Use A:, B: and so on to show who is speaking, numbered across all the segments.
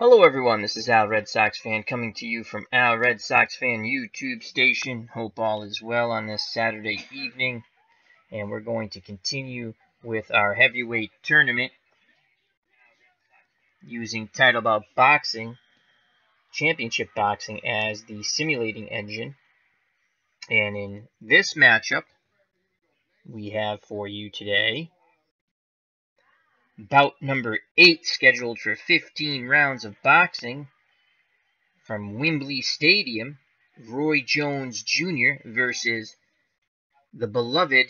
A: Hello everyone, this is Al Red Sox Fan coming to you from Al Red Sox Fan YouTube station. Hope all is well on this Saturday evening. And we're going to continue with our heavyweight tournament using Title Bout Boxing, Championship Boxing as the simulating engine. And in this matchup, we have for you today bout number 8, scheduled for 15 rounds of boxing from Wembley Stadium. Roy Jones Jr. versus the beloved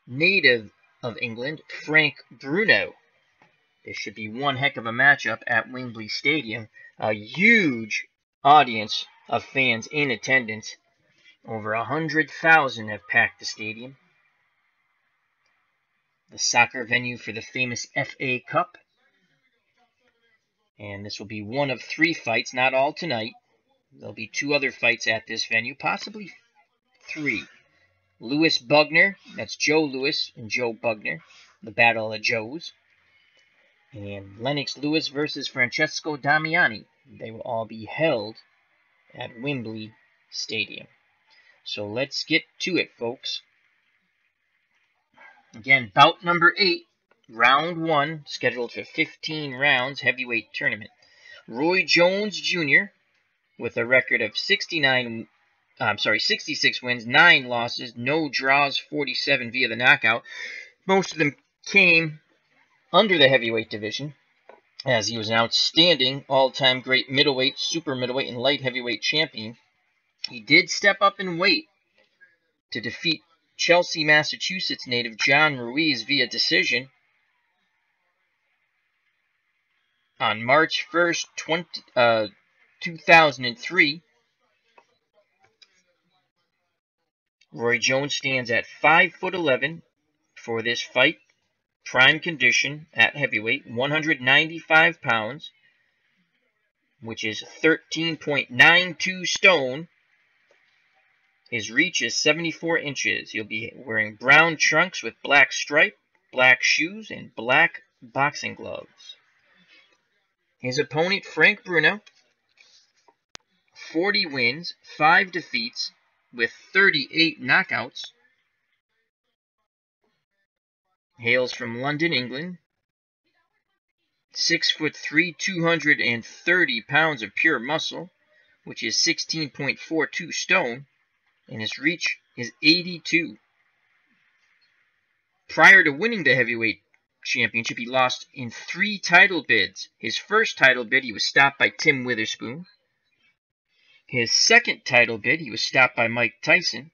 A: native of England, Frank Bruno. This should be one heck of a matchup at Wembley Stadium. A huge audience of fans in attendance. Over 100,000 have packed the stadium. The soccer venue for the famous FA Cup. And this will be one of 3 fights, not all tonight. There'll be 2 other fights at this venue, possibly 3. Louis Bugner, that's Joe Louis and Joe Bugner, the Battle of Joes. And Lennox Lewis versus Francesco Damiani. They will all be held at Wembley Stadium. So let's get to it, folks. Again, bout number 8, round 1, scheduled for 15 rounds, heavyweight tournament. Roy Jones Jr. with a record of 66 wins, 9 losses, no draws, 47 via the knockout. Most of them came under the heavyweight division, as he was an outstanding all-time great middleweight, super middleweight, and light heavyweight champion. He did step up in weight to defeat Chelsea, Massachusetts native John Ruiz via decision on March 1st, 2003. Roy Jones stands at 5'11" for this fight. Prime condition at heavyweight, 195 pounds, which is 13.92 stone. His reach is 74 inches. He'll be wearing brown trunks with black stripe, black shoes, and black boxing gloves. His opponent, Frank Bruno, 40 wins, 5 defeats, with 38 knockouts. Hails from London, England. 6'3", 230 pounds of pure muscle, which is 16.42 stone. And his reach is 82. Prior to winning the heavyweight championship, he lost in 3 title bids. His first title bid, he was stopped by Tim Witherspoon. His second title bid, he was stopped by Mike Tyson.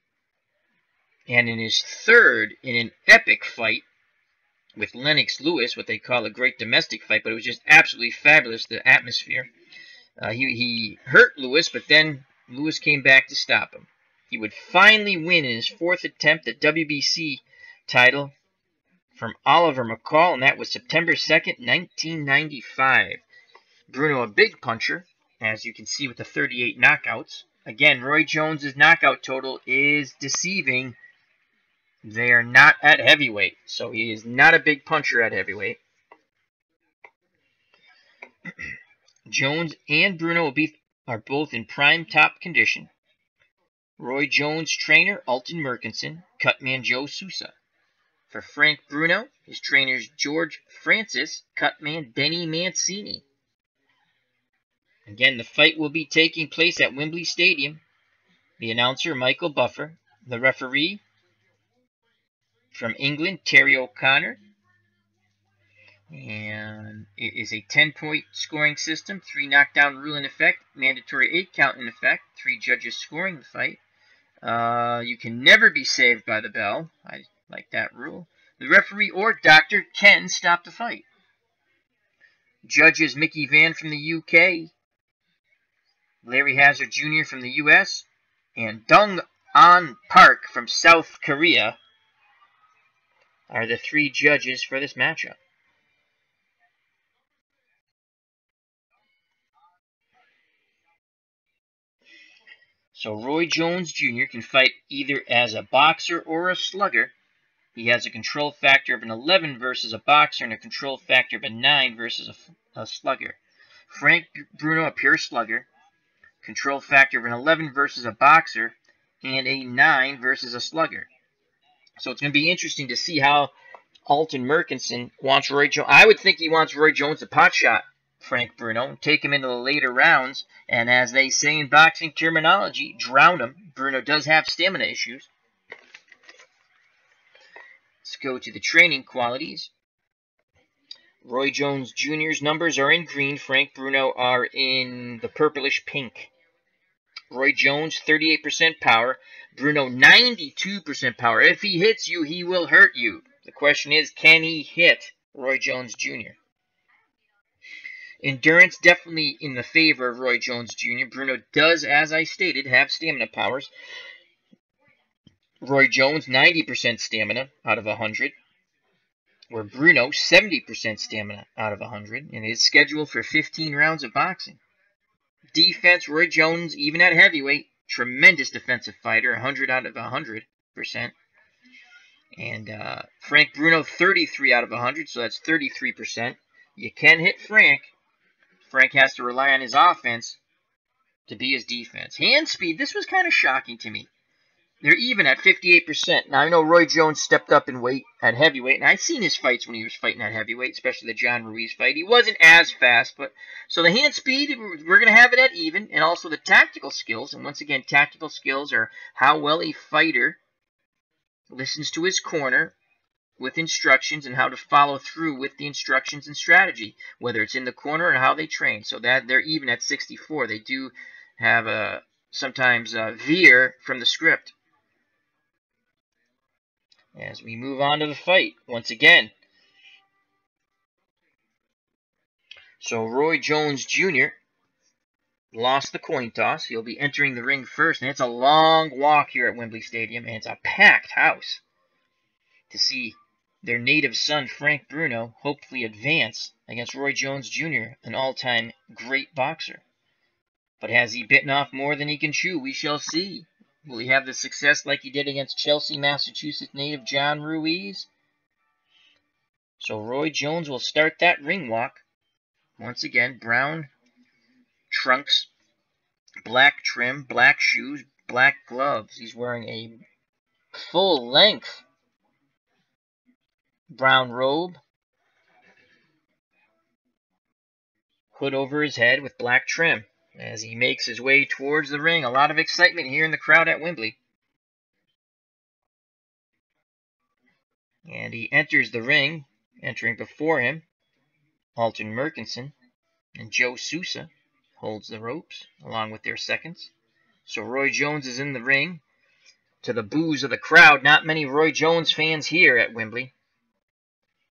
A: And in his third, in an epic fight with Lennox Lewis, what they call a great domestic fight, but it was just absolutely fabulous, the atmosphere. He hurt Lewis, but then Lewis came back to stop him. He would finally win in his 4th attempt at WBC title from Oliver McCall, and that was September 2nd, 1995. Bruno, a big puncher, as you can see with the 38 knockouts. Again, Roy Jones's knockout total is deceiving. They are not at heavyweight, so he is not a big puncher at heavyweight. Jones and Bruno are both in prime top condition. Roy Jones' trainer, Alton Merkinson, cutman Joe Sousa. For Frank Bruno, his trainers George Francis, cutman Benny Mancini. Again, the fight will be taking place at Wembley Stadium. The announcer, Michael Buffer. The referee, from England, Terry O'Connor. And it is a 10-point scoring system, 3 knockdown rule in effect, mandatory 8 count in effect, 3 judges scoring the fight. You can never be saved by the bell. I like that rule. The referee or doctor can stop the fight. Judges Mickey Vann from the UK, Larry Hazard Jr. from the US, and Dong An Park from South Korea are the 3 judges for this matchup. So Roy Jones Jr. can fight either as a boxer or a slugger. He has a control factor of an 11 versus a boxer and a control factor of a 9 versus a slugger. Frank Bruno, a pure slugger. Control factor of an 11 versus a boxer, and a 9 versus a slugger. So it's going to be interesting to see how Alton Merkinson wants Roy Jones. I would think he wants Roy Jones to pot shot Frank Bruno, take him into the later rounds, and as they say in boxing terminology, drown him. Bruno does have stamina issues. Let's go to the training qualities. Roy Jones Jr.'s numbers are in green. Frank Bruno are in the purplish pink. Roy Jones, 38% power. Bruno, 92% power. If he hits you, he will hurt you. The question is, can he hit Roy Jones Jr.? Endurance definitely in the favor of Roy Jones Jr. Bruno does, as I stated, have stamina powers. Roy Jones, 90% stamina out of 100. Where Bruno, 70% stamina out of 100. And is scheduled for 15 rounds of boxing. Defense, Roy Jones, even at heavyweight, tremendous defensive fighter, 100 out of 100%. And Frank Bruno, 33 out of 100, so that's 33%. You can hit Frank. Frank has to rely on his offense to be his defense. Hand speed, this was kind of shocking to me. They're even at 58%. Now, I know Roy Jones stepped up in weight at heavyweight, and I've seen his fights when he was fighting at heavyweight, especially the John Ruiz fight. He wasn't as fast, but so the hand speed, we're going to have it at even, and also the tactical skills. And once again, tactical skills are how well a fighter listens to his corner with instructions and how to follow through with the instructions and strategy, whether it's in the corner or how they train. So that they're even at 64. They do have sometimes veer from the script. As we move on to the fight, once again. So Roy Jones Jr. lost the coin toss. He'll be entering the ring first, and it's a long walk here at Wembley Stadium, and it's a packed house to see their native son, Frank Bruno, hopefully advance against Roy Jones Jr., an all-time great boxer. But has he bitten off more than he can chew? We shall see. Will he have the success like he did against Chelsea, Massachusetts native John Ruiz? So Roy Jones will start that ring walk. Once again, brown trunks, black trim, black shoes, black gloves. He's wearing a full-length brown robe, hood over his head with black trim. As he makes his way towards the ring, a lot of excitement here in the crowd at Wembley. And he enters the ring, entering before him, Alton Merkinson and Joe Sousa holds the ropes, along with their seconds. So Roy Jones is in the ring. To the boos of the crowd, not many Roy Jones fans here at Wembley.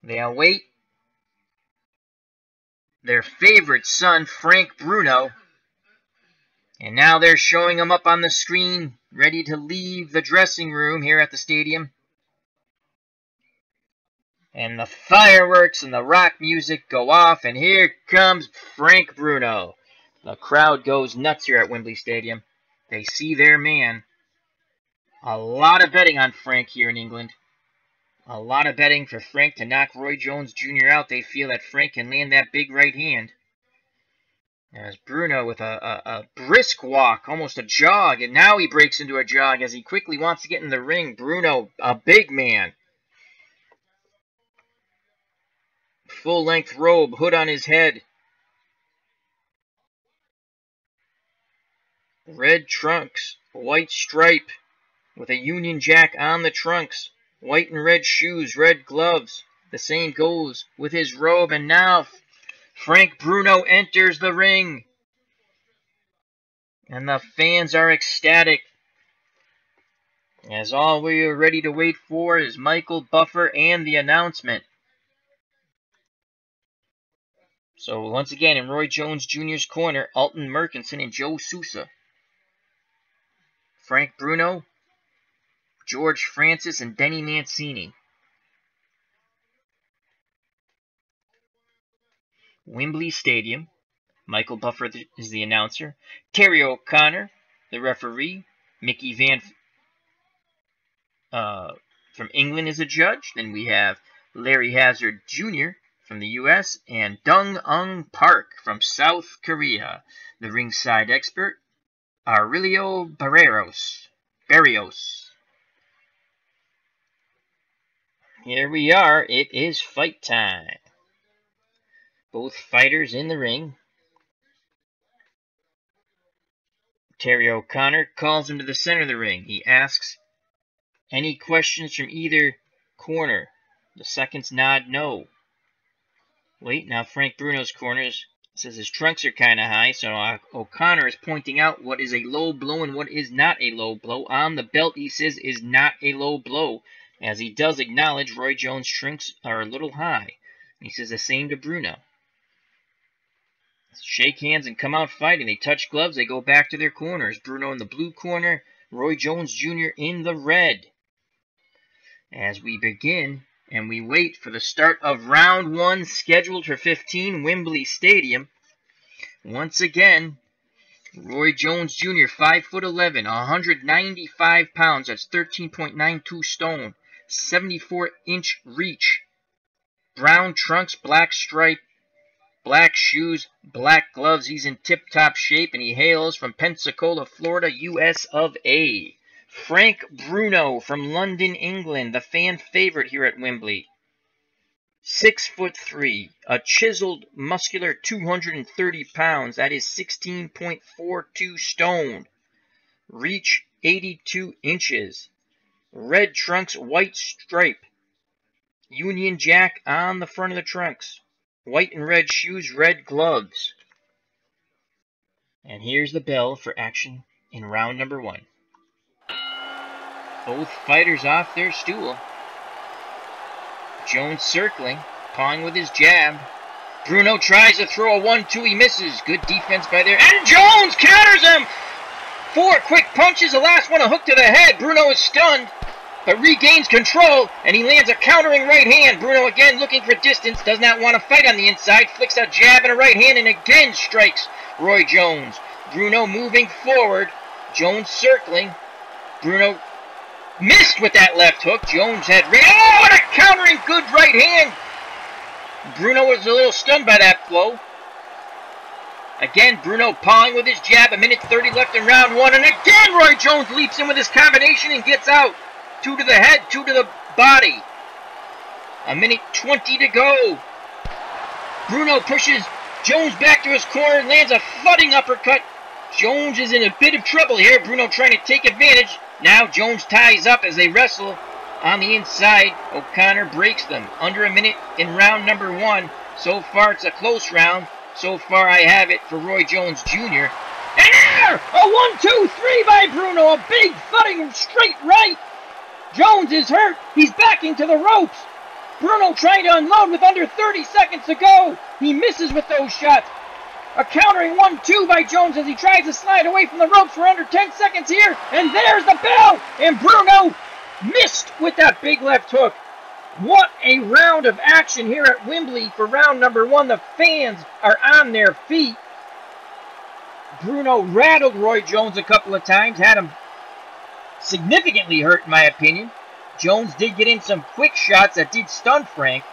A: They await their favorite son, Frank Bruno. And now they're showing him up on the screen, ready to leave the dressing room here at the stadium. And the fireworks and the rock music go off, and here comes Frank Bruno. The crowd goes nuts here at Wembley Stadium. They see their man. A lot of betting on Frank here in England. A lot of betting for Frank to knock Roy Jones Jr. out. They feel that Frank can land that big right hand. As Bruno with a brisk walk, almost a jog, and now he breaks into a jog as he quickly wants to get in the ring. Bruno, a big man. Full-length robe, hood on his head. Red trunks, white stripe with a Union Jack on the trunks. White and red shoes, red gloves. The same goes with his robe, and now Frank Bruno enters the ring. And the fans are ecstatic. As all we are ready to wait for is Michael Buffer and the announcement. So once again, in Roy Jones Jr.'s corner, Alton Merkinson and Joe Sousa. Frank Bruno, George Francis, and Denny Mancini. Wembley Stadium. Michael Buffer is the announcer. Terry O'Connor, the referee. Mickey Van from England is a judge. Then we have Larry Ezzard Jr. from the U.S., and Dung-Ung Park from South Korea. The ringside expert, Aurelio Barrios. Here we are. It is fight time. Both fighters in the ring. Terry O'Connor calls him to the center of the ring. He asks any questions from either corner. The seconds nod no. Wait, now Frank Bruno's corner says his trunks are kind of high, so O'Connor is pointing out what is a low blow and what is not a low blow. On the belt, he says, is not a low blow, as he does acknowledge Roy Jones' trunks are a little high. He says the same to Bruno. Shake hands and come out fighting. They touch gloves. They go back to their corners. Bruno in the blue corner, Roy Jones Jr. in the red. As we begin and we wait for the start of round 1, scheduled for 15, Wembley Stadium. Once again, Roy Jones Jr., 5'11", 195 pounds. That's 13.92 stone. 74-inch reach. Brown trunks, black stripe. Black shoes, black gloves. He's in tip-top shape, and he hails from Pensacola, Florida, U.S. of A. Frank Bruno from London, England, the fan favorite here at Wembley. 6'3", a chiseled, muscular 230 pounds. That is 16.42 stone. Reach, 82 inches. Red trunks, white stripe. Union Jack on the front of the trunks. White and red shoes, red gloves. And here's the bell for action in round number 1. Both fighters off their stool. Jones circling, pawing with his jab. Bruno tries to throw a 1-2. He misses. Good defense by there. And Jones counters him! 4 quick punches. The last one a hook to the head. Bruno is stunned, but regains control, and he lands a countering right hand. Bruno again looking for distance, does not want to fight on the inside, flicks a jab and a right hand, and again strikes Roy Jones. Bruno moving forward, Jones circling. Bruno missed with that left hook. Jones had... Oh, what a countering good right hand! Bruno was a little stunned by that blow. Again, Bruno pawing with his jab, 1:30 left in round 1, and again Roy Jones leaps in with his combination and gets out. 2 to the head, 2 to the body. 1:20 to go. Bruno pushes Jones back to his corner, lands a thudding uppercut. Jones is in a bit of trouble here. Bruno trying to take advantage. Now Jones ties up as they wrestle on the inside. O'Connor breaks them. Under a minute in round number 1. So far it's a close round. So far I have it for Roy Jones Jr. And there! A 1-2-3 by Bruno. A big thudding straight right. Jones is hurt. He's backing to the ropes. Bruno trying to unload with under 30 seconds to go. He misses with those shots. A countering 1-2 by Jones as he tries to slide away from the ropes for under 10 seconds here. And there's the bell. And Bruno missed with that big left hook. What a round of action here at Wembley for round number 1. The fans are on their feet. Bruno rattled Roy Jones a couple of times. Had him significantly hurt, in my opinion. Jones did get in some quick shots that did stun Frank.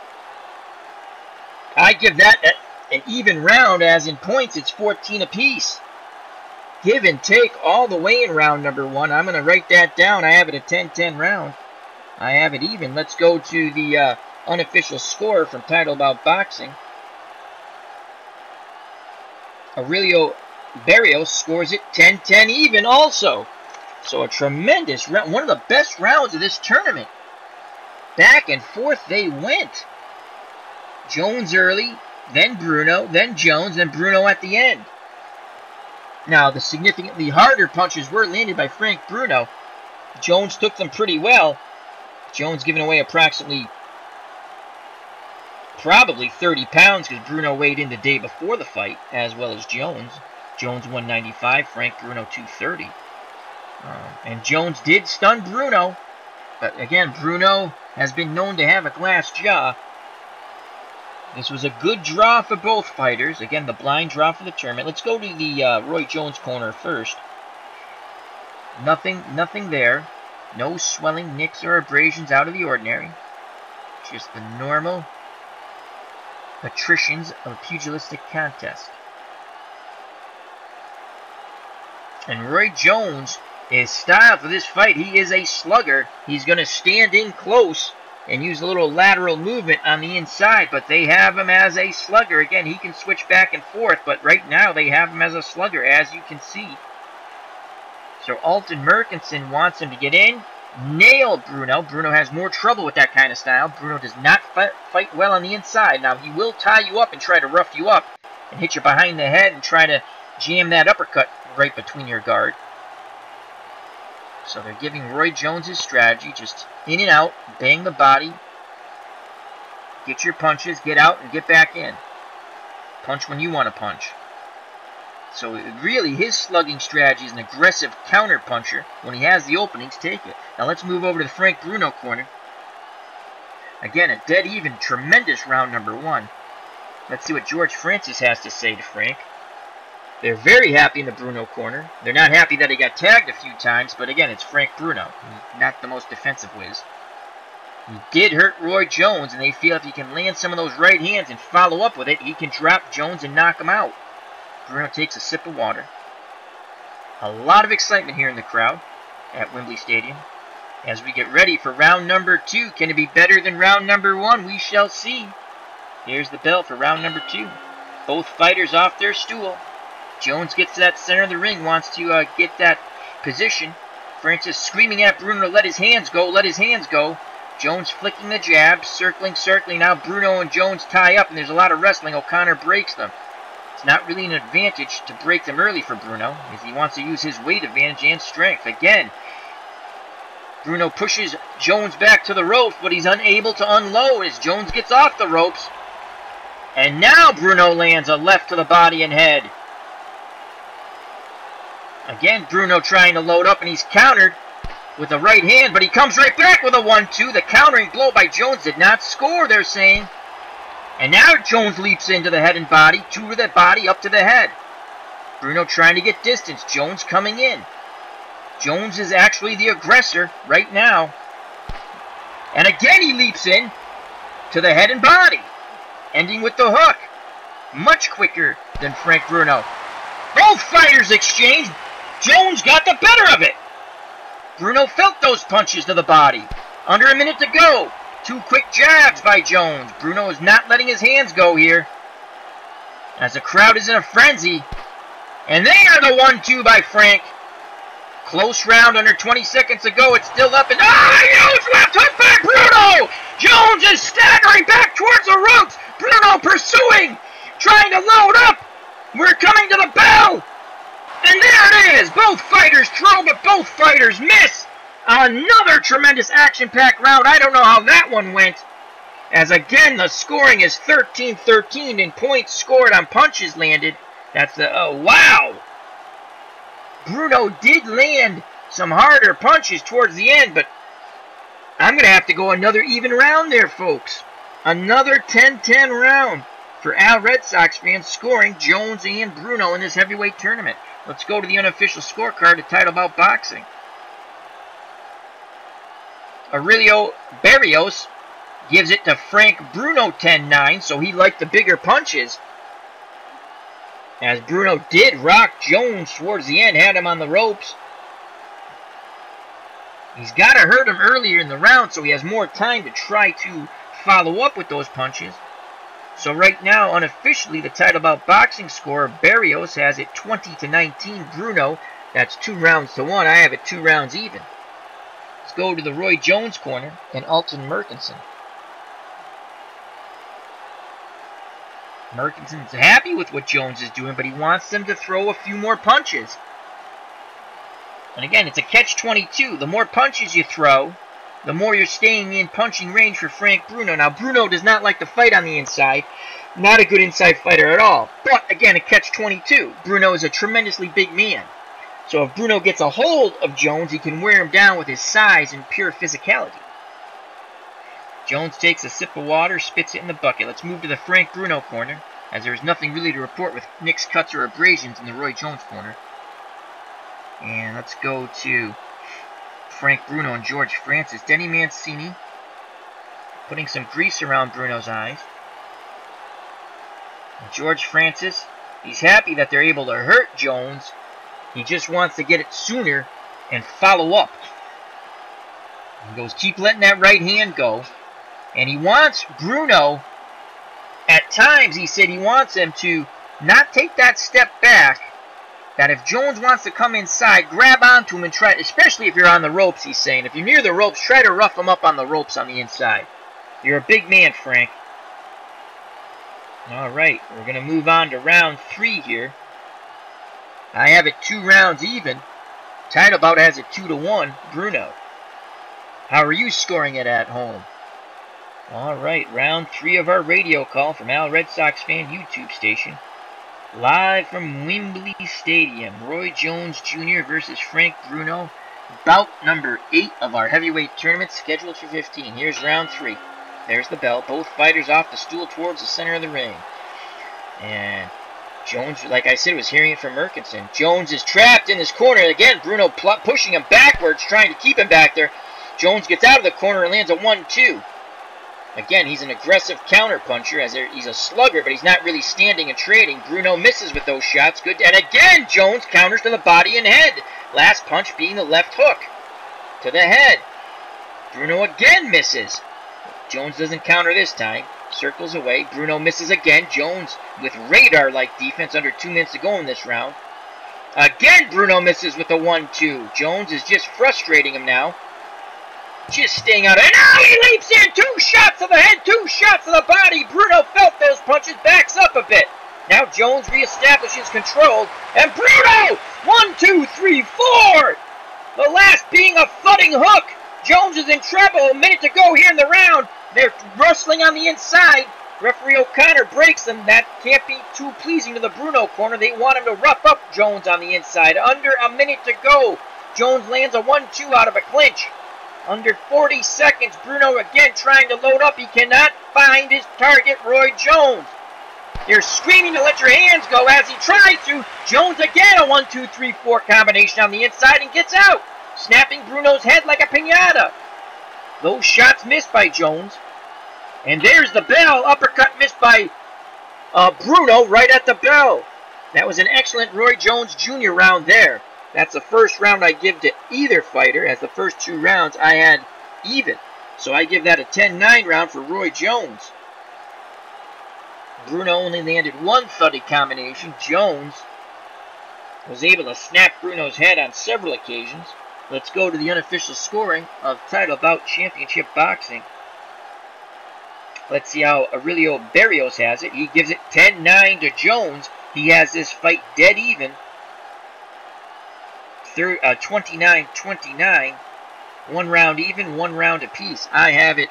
A: I give that an even round, as in points it's 14 apiece. Give and take all the way in round number 1. I'm going to write that down. I have it a 10-10 round. I have it even. Let's go to the unofficial score from Title Bout Boxing. Aurelio Barrios scores it 10-10 even also. So a tremendous round, one of the best rounds of this tournament. Back and forth they went. Jones early, then Bruno, then Jones, then Bruno at the end. Now, the significantly harder punches were landed by Frank Bruno. Jones took them pretty well. Jones giving away approximately, probably 30 pounds, because Bruno weighed in the day before the fight, as well as Jones. Jones 195, Frank Bruno 230. And Jones did stun Bruno, but again, Bruno has been known to have a glass jaw. This was a good draw for both fighters. Again, the blind draw for the tournament. Let's go to the Roy Jones corner first. Nothing there. No swelling, nicks, or abrasions out of the ordinary. Just the normal attritions of a pugilistic contest. And Roy Jones is styled for this fight. He is a slugger. He's going to stand in close and use a little lateral movement on the inside, but they have him as a slugger. Again, he can switch back and forth, but right now they have him as a slugger, as you can see. So Alton Merkinson wants him to get in, nail Bruno. Bruno has more trouble with that kind of style. Bruno does not fight well on the inside. Now, he will tie you up and try to rough you up and hit you behind the head and try to jam that uppercut right between your guard. So they're giving Roy Jones his strategy, just in and out, bang the body, get your punches, get out, and get back in. Punch when you want to punch. So really, his slugging strategy is an aggressive counter puncher. When he has the openings, take it. Now let's move over to the Frank Bruno corner. Again, a dead even, tremendous round number 1. Let's see what George Francis has to say to Frank. They're very happy in the Bruno corner. They're not happy that he got tagged a few times, but again, it's Frank Bruno. He's not the most defensive whiz. He did hurt Roy Jones, and they feel if he can land some of those right hands and follow up with it, he can drop Jones and knock him out. Bruno takes a sip of water. A lot of excitement here in the crowd at Wembley Stadium. As we get ready for round number 2, can it be better than round number 1? We shall see. Here's the bell for round number 2. Both fighters off their stool. Jones gets to that center of the ring, wants to get that position. Francis screaming at Bruno to let his hands go, let his hands go. Jones flicking the jabs, circling. Now Bruno and Jones tie up, and there's a lot of wrestling. O'Connor breaks them. It's not really an advantage to break them early for Bruno, as he wants to use his weight advantage and strength. Again, Bruno pushes Jones back to the ropes, but he's unable to unload as Jones gets off the ropes. And now Bruno lands a left to the body and head. Again, Bruno trying to load up, and he's countered with the right hand, but he comes right back with a 1-2. The countering blow by Jones did not score, they're saying. And now Jones leaps into the head and body, 2 to the body, up to the head. Bruno trying to get distance, Jones coming in. Jones is actually the aggressor right now. And again he leaps in to the head and body, ending with the hook. Much quicker than Frank Bruno. Both fighters exchange. Jones got the better of it. Bruno felt those punches to the body. Under a minute to go. 2 quick jabs by Jones. Bruno is not letting his hands go here, as the crowd is in a frenzy. And there, the 1-2 by Frank. Close round, under 20 seconds to go. It's still up, and huge left hook by Bruno! Jones is staggering back towards the ropes. Bruno pursuing, trying to load up. We're coming to the bell. And there it is. Both fighters throw, but both fighters miss. Another tremendous action-packed round. I don't know how that one went, as again the scoring is 13-13 in points scored on punches landed. That's the, oh wow. Bruno did land some harder punches towards the end, but I'm going to have to go another even round there, folks. Another 10-10 round for Al Red Sox fans, scoring Jones and Bruno in this heavyweight tournament. Let's go to the unofficial scorecard of Title Bout Boxing. Aurelio Barrios gives it to Frank Bruno 10-9, so he liked the bigger punches, as Bruno did rock Jones towards the end, had him on the ropes. He's got to hurt him earlier in the round, so he has more time to try to follow up with those punches. So right now, unofficially, the Title Bout Boxing score, Barrios has it 20-19 Bruno. That's 2 rounds to 1. I have it 2 rounds even. Let's go to the Roy Jones corner and Alton Merkinson. Merkinson's happy with what Jones is doing, but he wants them to throw a few more punches. And again, it's a catch-22. The more punches you throw, the more you're staying in punching range for Frank Bruno. Now, Bruno does not like to fight on the inside. Not a good inside fighter at all. But, again, a catch-22. Bruno is a tremendously big man. So if Bruno gets a hold of Jones, he can wear him down with his size and pure physicality. Jones takes a sip of water, spits it in the bucket. Let's move to the Frank Bruno corner, as there's nothing really to report with nicks, cuts, or abrasions in the Roy Jones corner. And let's go to Frank Bruno and George Francis. Denny Mancini putting some grease around Bruno's eyes. George Francis, he's happy that they're able to hurt Jones. He just wants to get it sooner and follow up. He goes, keep letting that right hand go. And he wants Bruno, at times he said he wants him to not take that step back. That if Jones wants to come inside, grab onto him and try, especially if you're on the ropes, he's saying. If you're near the ropes, try to rough him up on the ropes on the inside. You're a big man, Frank. Alright, we're going to move on to round 3 here. I have it 2 rounds even. Title Bout has it 2-1, Bruno. How are you scoring it at home? Alright, round 3 of our radio call from Al Red Sox Fan YouTube station. Live from Wembley Stadium, Roy Jones Jr. versus Frank Bruno. Bout number 8 of our heavyweight tournament, scheduled for 15. Here's round 3. There's the bell. Both fighters off the stool towards the center of the ring. And Jones, like I said, was hearing it from Merkinson. Jones is trapped in his corner. Again, Bruno pushing him backwards, trying to keep him back there. Jones gets out of the corner and lands a 1-2. Again, he's an aggressive counter-puncher, as he's a slugger, but he's not really standing and trading. Bruno misses with those shots. Good. And again, Jones counters to the body and head. Last punch being the left hook to the head. Bruno again misses. Jones doesn't counter this time. Circles away. Bruno misses again. Jones with radar-like defense under 2 minutes to go in this round. Again, Bruno misses with a 1-2. Jones is just frustrating him now. Just staying out of it. Now he leaps in! 2 shots to the head, 2 shots to the body. Bruno felt those punches, backs up a bit. Now Jones reestablishes control. And Bruno! 1, 2, 3, 4! The last being a thudding hook. Jones is in trouble. A minute to go here in the round. They're rustling on the inside. Referee O'Connor breaks them. That can't be too pleasing to the Bruno corner. They want him to rough up Jones on the inside. Under a minute to go. Jones lands a 1-2 out of a clinch. Under 40 seconds, Bruno again trying to load up. He cannot find his target, Roy Jones. They're screaming to let your hands go as he tries to. Jones again a 1, 2, 3, 4 combination on the inside and gets out, snapping Bruno's head like a piñata. Those shots missed by Jones. And there's the bell. Uppercut missed by Bruno right at the bell. That was an excellent Roy Jones Jr. round there. That's the first round I give to either fighter, as the first 2 rounds I had even. So I give that a 10-9 round for Roy Jones. Bruno only landed 1 thuddy combination. Jones was able to snap Bruno's head on several occasions. Let's go to the unofficial scoring of Title Bout Championship Boxing. Let's see how Aurelio Barrios has it. He gives it 10-9 to Jones. He has this fight dead even. 29-29, 1 round even, 1 round apiece. I have it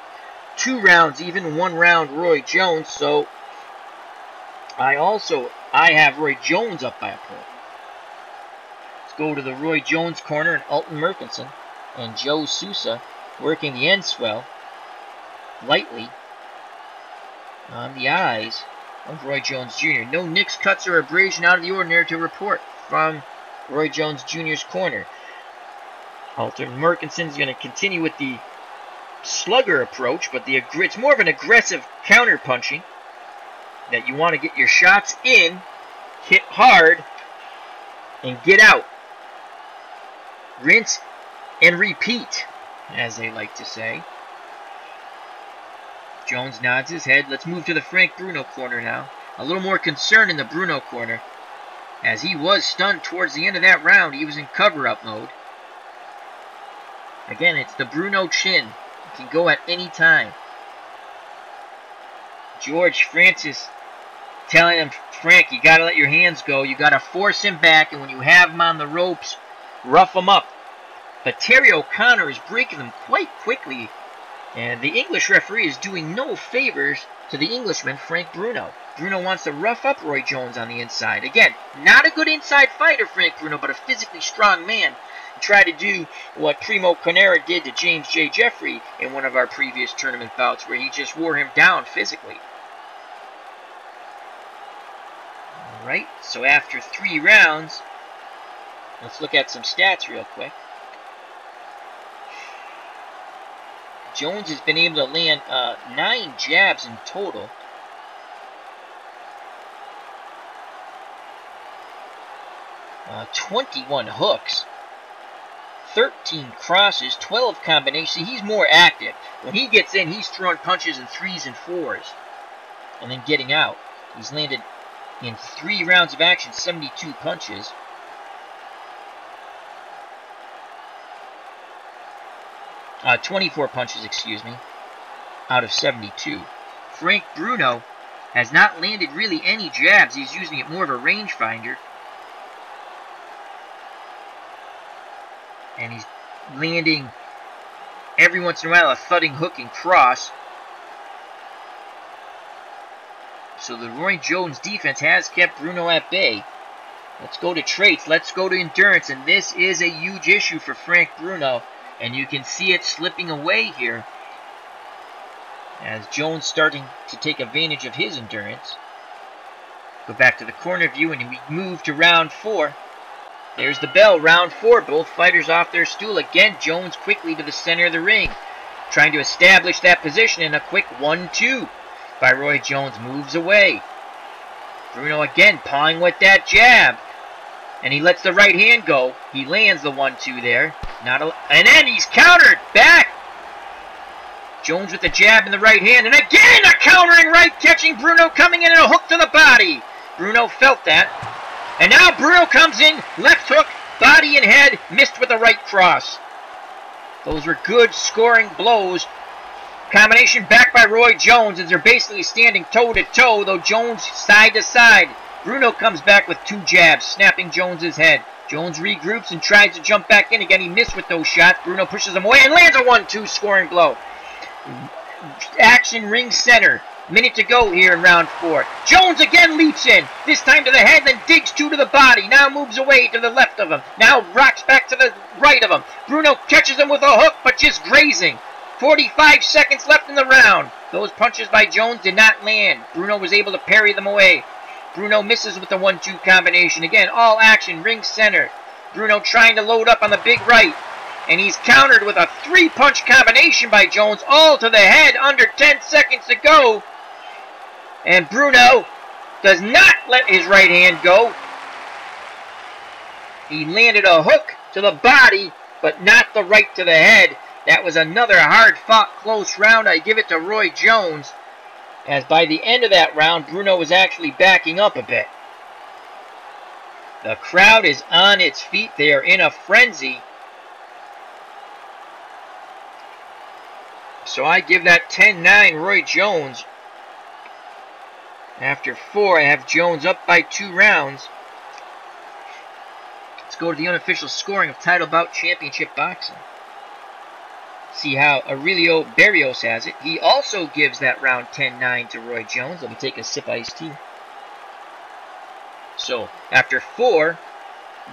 A: 2 rounds even, 1 round Roy Jones, so I have Roy Jones up by a point. Let's go to the Roy Jones corner, and Alton Merkinson and Joe Sousa working the end swell lightly on the eyes of Roy Jones Jr. No nicks, cuts, or abrasion out of the ordinary to report from Roy Jones Jr.'s corner. Alton Merkinson is going to continue with the slugger approach, but it's more of an aggressive counter-punching that you want to get your shots in, hit hard, and get out. Rinse and repeat, as they like to say. Jones nods his head. Let's move to the Frank Bruno corner now. A little more concern in the Bruno corner, as he was stunned towards the end of that round. He was in cover-up mode. Again, it's the Bruno chin. It can go at any time. George Francis telling him, Frank, you got to let your hands go. You got to force him back, and when you have him on the ropes, rough him up. But Terry O'Connor is breaking them quite quickly, and the English referee is doing no favors to the Englishman, Frank Bruno. Bruno wants to rough up Roy Jones on the inside. Again, not a good inside fighter, Frank Bruno, but a physically strong man. Try to do what Primo Carnera did to James J. Jeffery in one of our previous tournament bouts, where he just wore him down physically. Alright, so after 3 rounds, let's look at some stats real quick. Jones has been able to land 9 jabs in total. 21 hooks, 13 crosses, 12 combinations. See, he's more active. When he gets in, he's throwing punches in 3s and 4s and then getting out. He's landed in 3 rounds of action, 72 punches. Uh, 24 punches, excuse me, out of 72. Frank Bruno has not landed really any jabs. He's using it more of a rangefinder. And he's landing every once in a while a thudding hook and cross. So the Roy Jones defense has kept Bruno at bay. Let's go to traits. Let's go to endurance. And this is a huge issue for Frank Bruno. And you can see it slipping away here as Jones starting to take advantage of his endurance. Go back to the corner view and we move to round 4. There's the bell, round 4. Both fighters off their stool. Again, Jones quickly to the center of the ring, trying to establish that position in a quick 1-2 by Roy Jones. Moves away. Bruno again pawing with that jab. And he lets the right hand go. He lands the 1-2 there. And then he's countered back. Jones with the jab in the right hand. And again a countering right, catching Bruno coming in and a hook to the body. Bruno felt that. And now Bruno comes in, left hook, body and head, missed with the right cross. Those were good scoring blows. Combination back by Roy Jones as they're basically standing toe-to-toe, though Jones side to side. Bruno comes back with 2 jabs, snapping Jones's head. Jones regroups and tries to jump back in again. He missed with those shots. Bruno pushes him away and lands a 1-2 scoring blow. Action ring center. Minute to go here in round 4. Jones again leaps in. This time to the head, then digs 2 to the body. Now moves away to the left of him. Now rocks back to the right of him. Bruno catches him with a hook, but just grazing. 45 seconds left in the round. Those punches by Jones did not land. Bruno was able to parry them away. Bruno misses with the 1-2 combination. Again, all action, ring center. Bruno trying to load up on the big right. And he's countered with a 3-punch combination by Jones, all to the head, under 10 seconds to go. And Bruno does not let his right hand go. He landed a hook to the body, but not the right to the head. That was another hard-fought, close round. I give it to Roy Jones, as by the end of that round, Bruno was actually backing up a bit. The crowd is on its feet. They are in a frenzy. So I give that 10-9 Roy Jones. After 4, I have Jones up by 2 rounds. Let's go to the unofficial scoring of Title Bout Championship Boxing. See how Aurelio Barrios has it. He also gives that round 10-9 to Roy Jones. Let me take a sip of iced tea. So, after 4,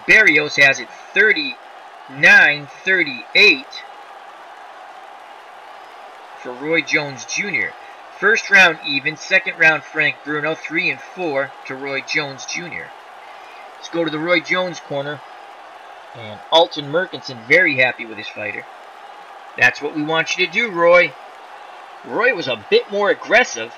A: Barrios has it 39-38 for Roy Jones Jr. First round even, second round Frank Bruno, 3 and 4 to Roy Jones Jr. Let's go to the Roy Jones corner. And Alton Merkinson very happy with his fighter. That's what we want you to do, Roy. Roy was a bit more aggressive,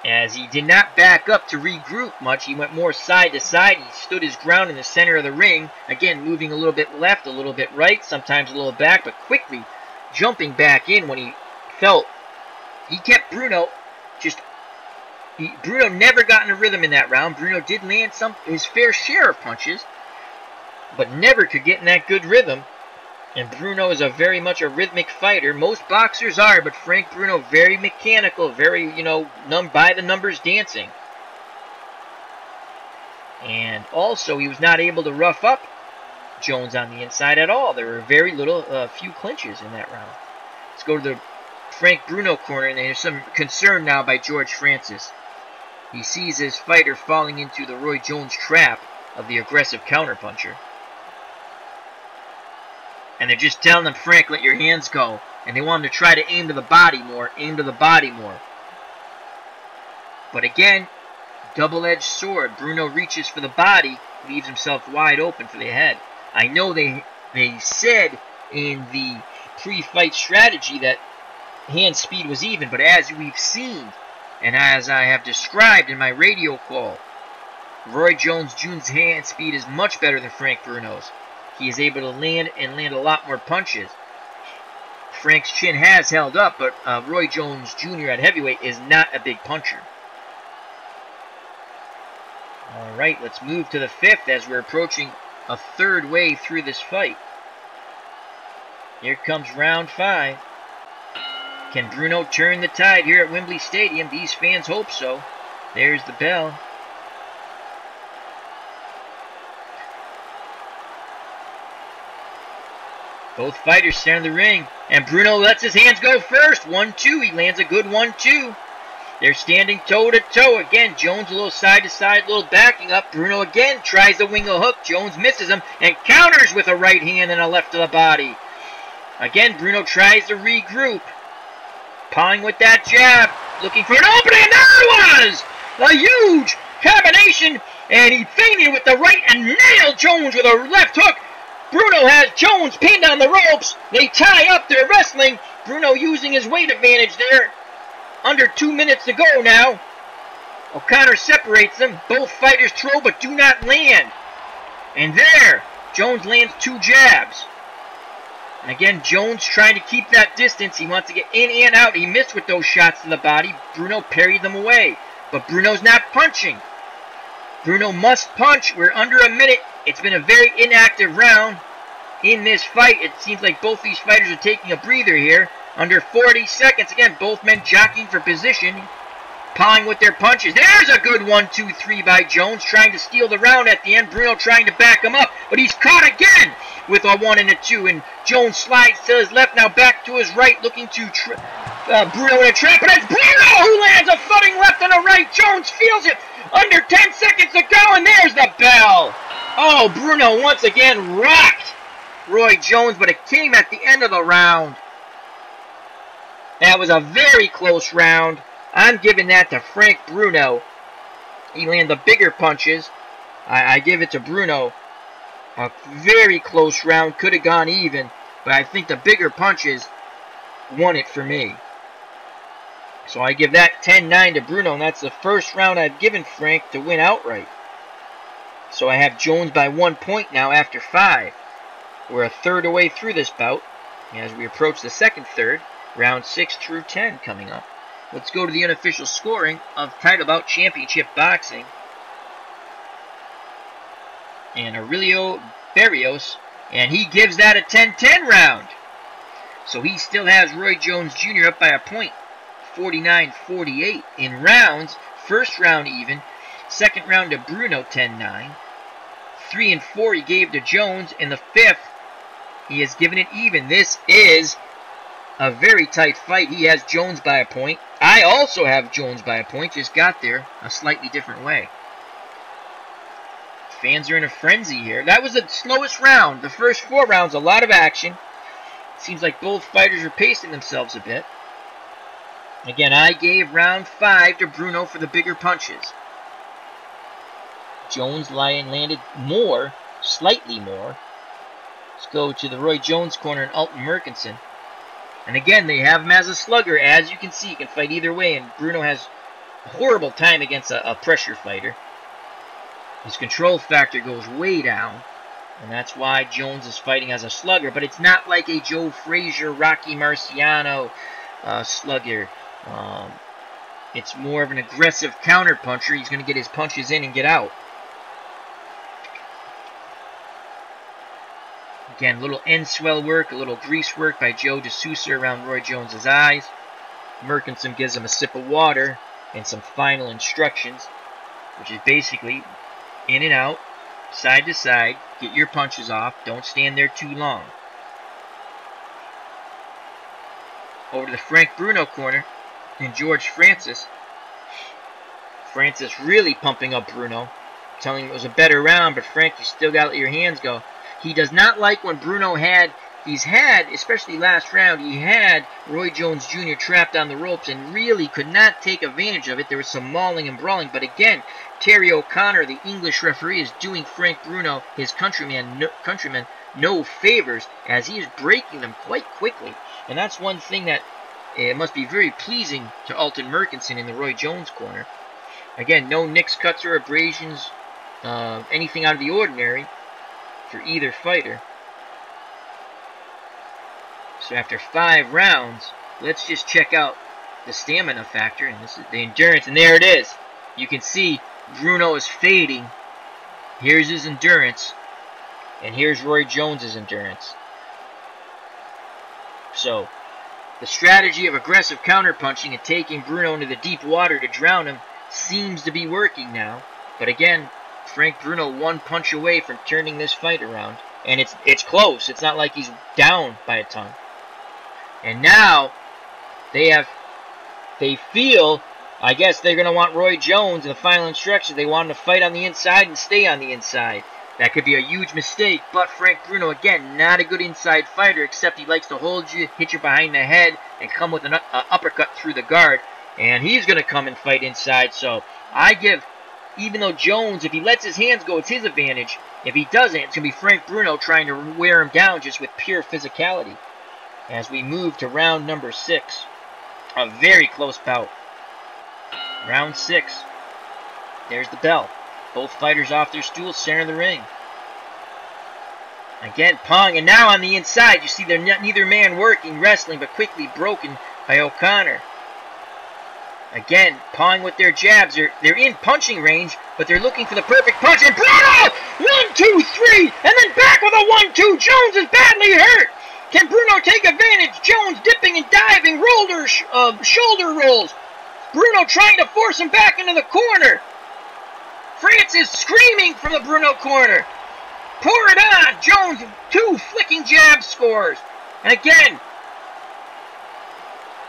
A: as he did not back up to regroup much. He went more side to side. He stood his ground in the center of the ring. Again, moving a little bit left, a little bit right, sometimes a little back, but quickly jumping back in when he felt. He kept Bruno Bruno never got in a rhythm in that round. Bruno did land his fair share of punches, but never could get in that good rhythm. And Bruno is very much a rhythmic fighter. Most boxers are, but Frank Bruno very mechanical, very, by the numbers dancing. And also, he was not able to rough up Jones on the inside at all. There were few clinches in that round. Let's go to the Frank Bruno corner, and there's some concern now by George Francis. He sees his fighter falling into the Roy Jones trap of the aggressive counterpuncher. And they're just telling him, Frank, let your hands go. And they want him to try to aim to the body more, But again, double-edged sword. Bruno reaches for the body, leaves himself wide open for the head. I know they said in the pre-fight strategy that hand speed was even, but as we've seen, and as I have described in my radio call, Roy Jones Jr.'s hand speed is much better than Frank Bruno's. He is able to land a lot more punches. Frank's chin has held up, but Roy Jones Jr. at heavyweight is not a big puncher. Alright, let's move to the 5th as we're approaching a third way through this fight. Here comes round 5. Can Bruno turn the tide here at Wembley Stadium? These fans hope so. There's the bell. Both fighters stand in the ring, and Bruno lets his hands go first. 1-2, he lands a good 1-2. They're standing toe-to-toe. Again, Jones a little side-to-side, a little backing up. Bruno again tries to wing a hook. Jones misses him and counters with a right hand and a left to the body. Again, Bruno tries to regroup. Pawing with that jab, looking for an opening, and there it was! A huge combination, and he feinted with the right and nailed Jones with a left hook. Bruno has Jones pinned on the ropes. They tie up their wrestling. Bruno using his weight advantage there. Under 2 minutes to go now. O'Connor separates them. Both fighters throw but do not land. And there, Jones lands 2 jabs. And again, Jones trying to keep that distance. He wants to get in and out. He missed with those shots to the body. Bruno parried them away. But Bruno's not punching. Bruno must punch. We're under a minute. It's been a very inactive round in this fight. It seems like both these fighters are taking a breather here. Under 40 seconds. Again, both men jockeying for position. Pawing with their punches. There's a good 1-2-3 by Jones. Trying to steal the round at the end. Bruno trying to back him up. But he's caught again with a 1 and a 2. And Jones slides to his left. Now back to his right. Looking to Bruno in a trap. But it's Bruno who lands a footing left and a right. Jones feels it. Under 10 seconds to go. And there's the bell. Oh, Bruno once again rocked Roy Jones. But it came at the end of the round. That was a very close round. I'm giving that to Frank Bruno. He landed the bigger punches. I give it to Bruno. A very close round. Could have gone even. But I think the bigger punches won it for me. So I give that 10-9 to Bruno. And that's the first round I've given Frank to win outright. So I have Jones by 1 point now after 5. We're a third away through this bout. As we approach the second third. Round 6 through 10 coming up. Let's go to the unofficial scoring of Title Bout Championship Boxing. And Aurelio Barrios, and he gives that a 10-10 round. So he still has Roy Jones Jr. up by a point, 49-48 in rounds. First round even. Second round to Bruno, 10-9. 3 and 4 he gave to Jones. In the 5th, he has given it even. This is a very tight fight. He has Jones by a point. I also have Jones by a point. Just got there a slightly different way. Fans are in a frenzy here. That was the slowest round. The first 4 rounds, a lot of action. Seems like both fighters are pacing themselves a bit. Again, I gave round 5 to Bruno for the bigger punches. Jones landed more, slightly more. Let's go to the Roy Jones corner and Alton Merkinson. And again, they have him as a slugger. As you can see, he can fight either way. And Bruno has a horrible time against a pressure fighter. His control factor goes way down. And that's why Jones is fighting as a slugger. But it's not like a Joe Frazier, Rocky Marciano slugger. It's more of an aggressive counter-puncher. He's going to get his punches in and get out. Again, a little end swell work, a little grease work by Joe DeSouza around Roy Jones' eyes. Merkinson gives him a sip of water and some final instructions, which is basically in and out, side to side, get your punches off, don't stand there too long. Over to the Frank Bruno corner and George Francis. Francis really pumping up Bruno, telling him it was a better round, but Frank, you still got to let your hands go. He does not like when Bruno especially last round, he had Roy Jones Jr. trapped on the ropes and really could not take advantage of it. There was some mauling and brawling. But again, Terry O'Connor, the English referee, is doing Frank Bruno, his countryman, no favors as he is breaking them quite quickly. And that's one thing that it must be very pleasing to Alton Merkinson in the Roy Jones corner. Again, no nicks, cuts, or abrasions anything out of the ordinary for either fighter. So after 5 rounds, let's just check out the stamina factor, and this is the endurance, and there it is. You can see Bruno is fading. Here's his endurance, and here's Roy Jones's endurance. So, the strategy of aggressive counterpunching and taking Bruno into the deep water to drown him seems to be working now. But again, Frank Bruno 1 punch away from turning this fight around. And it's close. It's not like he's down by a ton. And now, they feel, I guess they're going to want Roy Jones in the final instructions. They want him to fight on the inside and stay on the inside. That could be a huge mistake, but Frank Bruno, again, not a good inside fighter, except he likes to hold you, hit you behind the head, and come with an uppercut through the guard. And he's going to come and fight inside, so I give, even though Jones, if he lets his hands go, it's his advantage. If he doesn't, it's going to be Frank Bruno trying to wear him down just with pure physicality. As we move to round number 6, a very close bout. Round 6. There's the bell. Both fighters off their stools, center of the ring. Again, Pong, and now on the inside, you see they're neither man working, wrestling, but quickly broken by O'Connor. Again, Pong with their jabs. They're in punching range, but they're looking for the perfect punch. And Bruno! 1, 2, 3, and then back with a 1, 2. Jones is badly hurt. Can Bruno take advantage? Jones dipping and diving, shoulder rolls. Bruno trying to force him back into the corner. Francis screaming from the Bruno corner. Pour it on. Jones, 2 flicking jab scores. And again,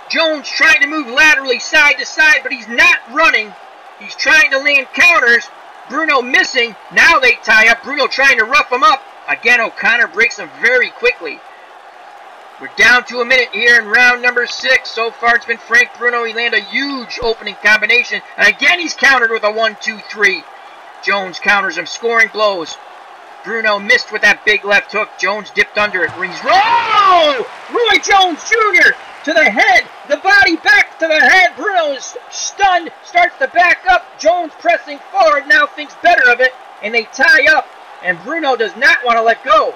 A: Jones trying to move laterally side to side, but he's not running. He's trying to land counters. Bruno missing. Now they tie up. Bruno trying to rough him up. Again, O'Connor breaks him very quickly. We're down to a minute here in round number 6. So far it's been Frank Bruno. He landed a huge opening combination. And again he's countered with a 1, 2, 3. Jones counters him, scoring blows. Bruno missed with that big left hook. Jones dipped under it. He's Roy Jones Jr. to the head. The body back to the head. Bruno is stunned. Starts to back up. Jones pressing forward. Now thinks better of it. And they tie up. And Bruno does not want to let go.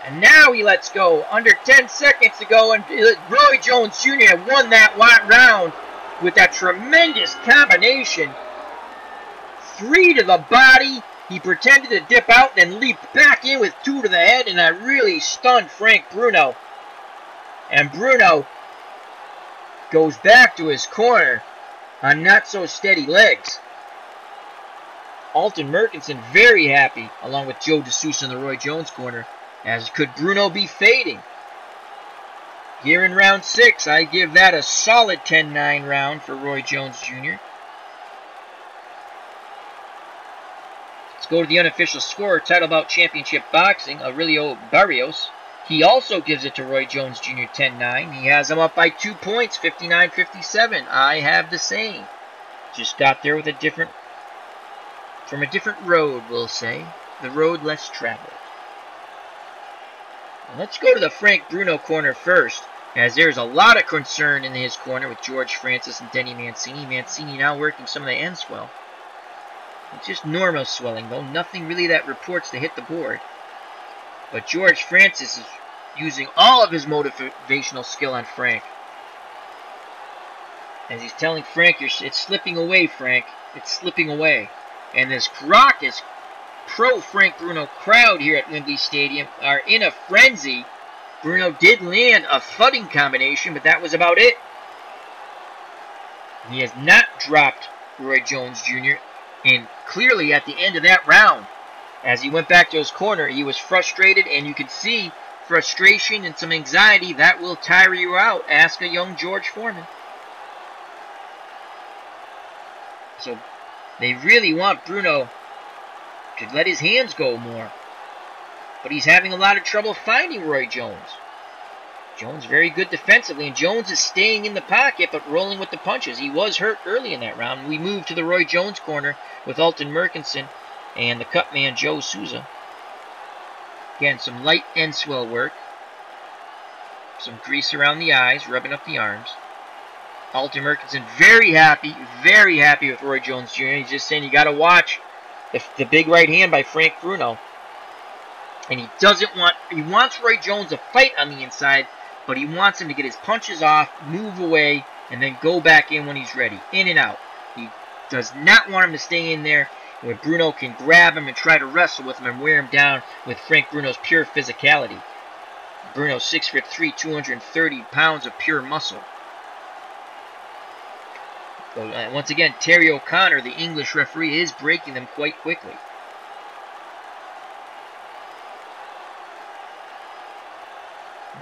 A: And now he lets go. Under 10 seconds to go. And Roy Jones Jr. won that round with that tremendous combination. 3 to the body. He pretended to dip out, then leaped back in with 2 to the head, and that really stunned Frank Bruno. And Bruno goes back to his corner on not so steady legs. Alton Merkinson very happy, along with Joe DeSouza in the Roy Jones corner, as could Bruno be fading. Here in round 6, I give that a solid 10-9 round for Roy Jones Jr. Let's go to the unofficial scorer, Title Bout Championship Boxing, Aurelio Barrios. He also gives it to Roy Jones Jr. 10-9. He has him up by 2 points, 59-57. I have the same. Just got there with from a different road, we'll say. The road less traveled. Let's go to the Frank Bruno corner first, as there's a lot of concern in his corner with George Francis and Denny Mancini. Mancini now working some of the end swell. It's just normal swelling, though. Nothing really that reports to hit the board. But George Francis is using all of his motivational skill on Frank. As he's telling Frank, it's slipping away, Frank. It's slipping away. And this raucous pro-Frank Bruno crowd here at Wembley Stadium are in a frenzy. Bruno did land a thudding combination, but that was about it. He has not dropped Roy Jones Jr. And clearly at the end of that round, as he went back to his corner, he was frustrated, and you could see frustration and some anxiety. That will tire you out. Ask a young George Foreman. So they really want Bruno to let his hands go more. But he's having a lot of trouble finding Roy Jones. Jones very good defensively, and Jones is staying in the pocket but rolling with the punches. He was hurt early in that round. We move to the Roy Jones corner with Alton Merkinson and the cut man Joe Souza. Again, some light end swell work. Some grease around the eyes, rubbing up the arms. Alton Merkinson very happy with Roy Jones Jr. He's just saying you got to watch the big right hand by Frank Bruno. And he wants Roy Jones to fight on the inside, but he wants him to get his punches off, move away, and then go back in when he's ready. In and out. He does not want him to stay in there where Bruno can grab him and try to wrestle with him and wear him down with Frank Bruno's pure physicality. Bruno, 6'3", 230 pounds of pure muscle. So, once again, Terry O'Connor, the English referee, is breaking them quite quickly.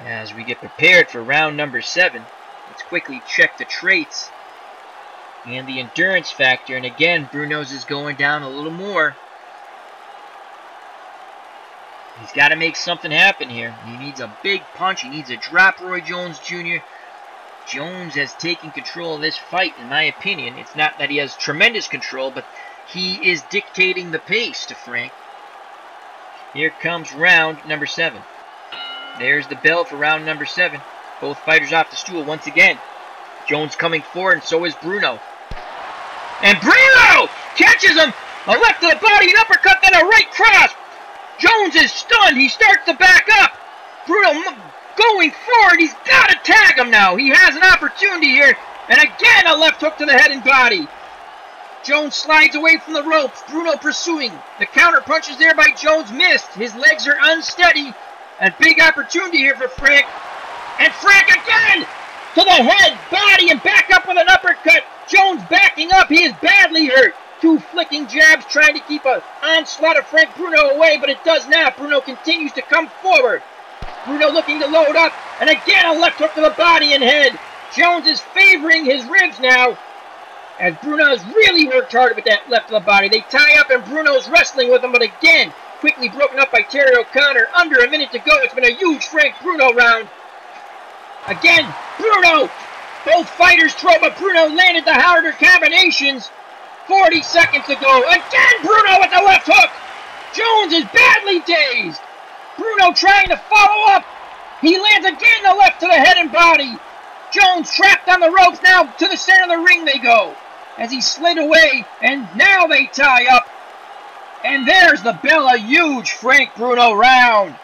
A: As we get prepared for round number 7, let's quickly check the traits and the endurance factor. And again, Bruno's is going down a little more. He's got to make something happen here. He needs a big punch. He needs to drop Roy Jones Jr. Jones has taken control of this fight, in my opinion. It's not that he has tremendous control, but he is dictating the pace to Frank. Here comes round number 7. There's the bell for round number 7. Both fighters off the stool once again. Jones coming forward, and so is Bruno. And Bruno catches him! A left to the body, an uppercut, then a right cross. Jones is stunned. He starts to back up. Bruno going forward. He's got to tag him now. He has an opportunity here. And again, a left hook to the head and body. Jones slides away from the ropes. Bruno pursuing. The counter punches there by Jones missed. His legs are unsteady. A big opportunity here for Frank. And Frank again to the head, body, and back up with an uppercut. Jones backing up. He is badly hurt. 2 flicking jabs trying to keep an onslaught of Frank Bruno away, but it does not. Bruno continues to come forward. Bruno looking to load up, and again a left hook to the body and head. Jones is favoring his ribs now, as Bruno has really worked hard with that left to the body. They tie up, and Bruno's wrestling with him, but again, quickly broken up by Terry O'Connor. Under a minute to go. It's been a huge Frank Bruno round. Again, Bruno. Both fighters throw, but Bruno landed the harder combinations. 40 seconds to go. Again, Bruno with the left hook. Jones is badly dazed. Bruno trying to follow up. He lands again the left to the head and body. Jones trapped on the ropes. Now to the center of the ring they go as he slid away, and now they tie up. And there's the bell, a huge Frank Bruno round.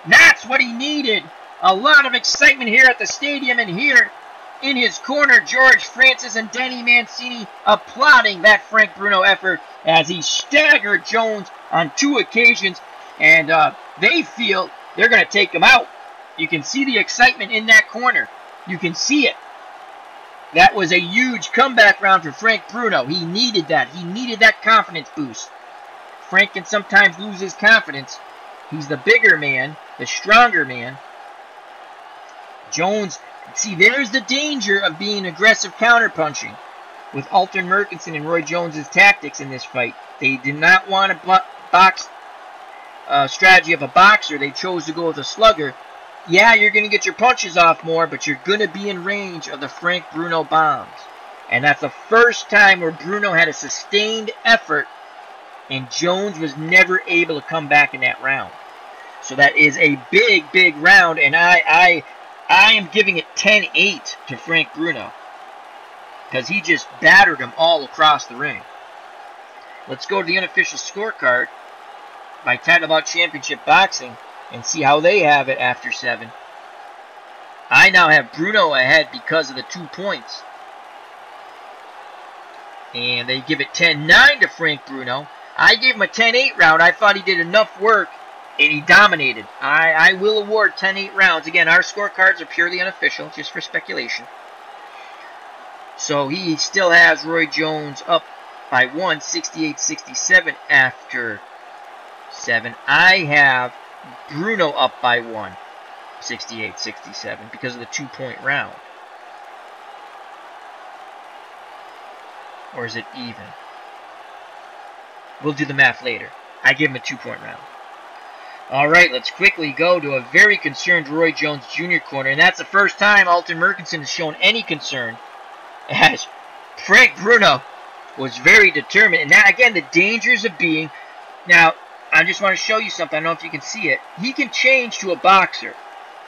A: That's what he needed. A lot of excitement here at the stadium, and here in his corner, George Francis and Denny Mancini applauding that Frank Bruno effort as he staggered Jones on 2 occasions, and they feel they're going to take him out. You can see the excitement in that corner. You can see it. That was a huge comeback round for Frank Bruno. He needed that. He needed that confidence boost. Frank can sometimes lose his confidence. He's the bigger man, the stronger man. Jones, see, there's the danger of being aggressive counterpunching with Alton Merkinson and Roy Jones' tactics in this fight. They did not want a box strategy of a boxer. They chose to go with a slugger. Yeah, you're going to get your punches off more, but you're going to be in range of the Frank Bruno bombs. And that's the first time where Bruno had a sustained effort, and Jones was never able to come back in that round. So that is a big, big round, and I am giving it 10-8 to Frank Bruno, because he just battered him all across the ring. Let's go to the unofficial scorecard by Title Bout Championship Boxing and see how they have it after 7. I now have Bruno ahead because of the 2 points. And they give it 10-9 to Frank Bruno. I gave him a 10-8 round. I thought he did enough work, and he dominated. I will award 10-8 rounds. Again, our scorecards are purely unofficial, just for speculation. So he still has Roy Jones up by 1, 68-67 after 7. I have Bruno up by 1, 68-67, because of the 2-point round. Or is it even? We'll do the math later. I give him a 2-point round. Alright, let's quickly go to a very concerned Roy Jones Jr. corner. And that's the first time Alton Merkinson has shown any concern, as Frank Bruno was very determined. And that, again, the dangers of being... Now, I just want to show you something. I don't know if you can see it. He can change to a boxer.